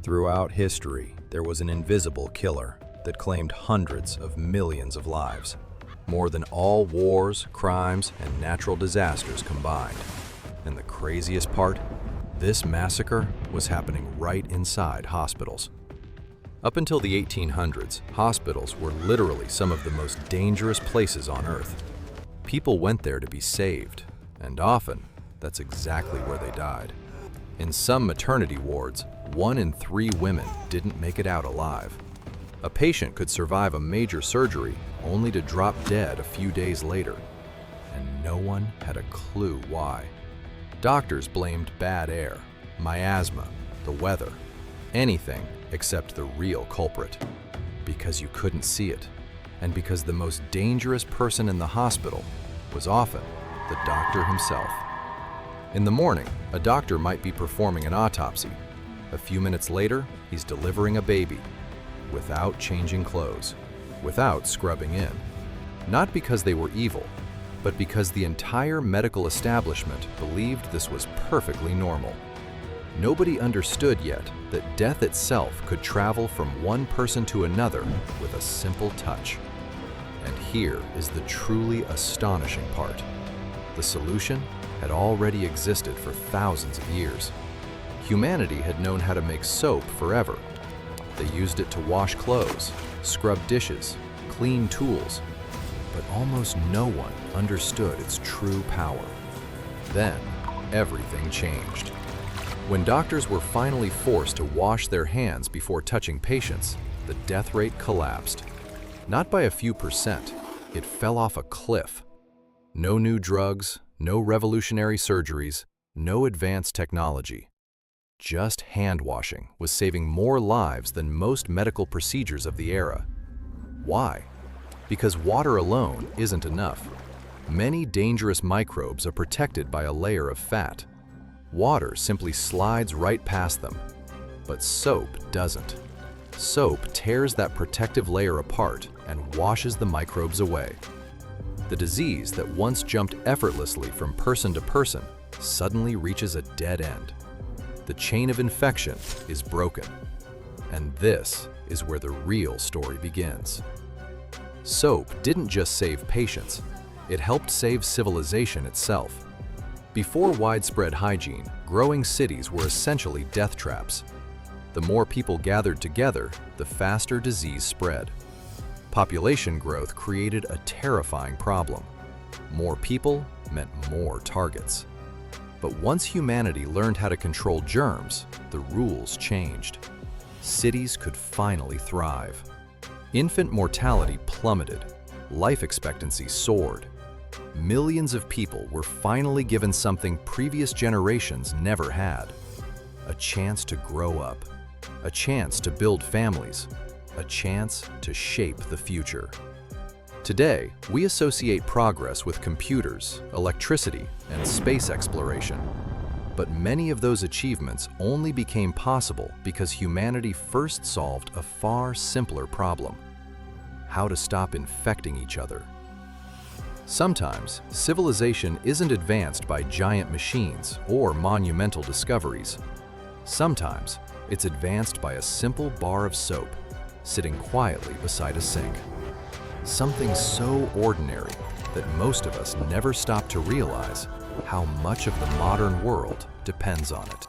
Throughout history, there was an invisible killer that claimed hundreds of millions of lives, more than all wars, crimes, and natural disasters combined. And the craziest part? This massacre was happening right inside hospitals. Up until the 1800s, hospitals were literally some of the most dangerous places on Earth. People went there to be saved, and often, that's exactly where they died. In some maternity wards, 1 in 3 women didn't make it out alive. A patient could survive a major surgery only to drop dead a few days later, and no one had a clue why. Doctors blamed bad air, miasma, the weather, anything except the real culprit, because you couldn't see it, and because the most dangerous person in the hospital was often the doctor himself. In the morning, a doctor might be performing an autopsy. A few minutes later, he's delivering a baby, without changing clothes, without scrubbing in. Not because they were evil, but because the entire medical establishment believed this was perfectly normal. Nobody understood yet that death itself could travel from one person to another with a simple touch. And here is the truly astonishing part. The solution had already existed for thousands of years. Humanity had known how to make soap forever. They used it to wash clothes, scrub dishes, clean tools, but almost no one understood its true power. Then, everything changed. When doctors were finally forced to wash their hands before touching patients, the death rate collapsed. Not by a few percent, it fell off a cliff. No new drugs, no revolutionary surgeries, no advanced technology. Just hand washing was saving more lives than most medical procedures of the era. Why? Because water alone isn't enough. Many dangerous microbes are protected by a layer of fat. Water simply slides right past them, but soap doesn't. Soap tears that protective layer apart and washes the microbes away. The disease that once jumped effortlessly from person to person suddenly reaches a dead end. The chain of infection is broken. And this is where the real story begins. Soap didn't just save patients, it helped save civilization itself. Before widespread hygiene, growing cities were essentially death traps. The more people gathered together, the faster disease spread. Population growth created a terrifying problem. More people meant more targets. But once humanity learned how to control germs, the rules changed. Cities could finally thrive. Infant mortality plummeted. Life expectancy soared. Millions of people were finally given something previous generations never had. A chance to grow up. A chance to build families. A chance to shape the future. Today, we associate progress with computers, electricity, and space exploration. But many of those achievements only became possible because humanity first solved a far simpler problem: how to stop infecting each other. Sometimes, civilization isn't advanced by giant machines or monumental discoveries. Sometimes, it's advanced by a simple bar of soap sitting quietly beside a sink. Something so ordinary that most of us never stop to realize how much of the modern world depends on it.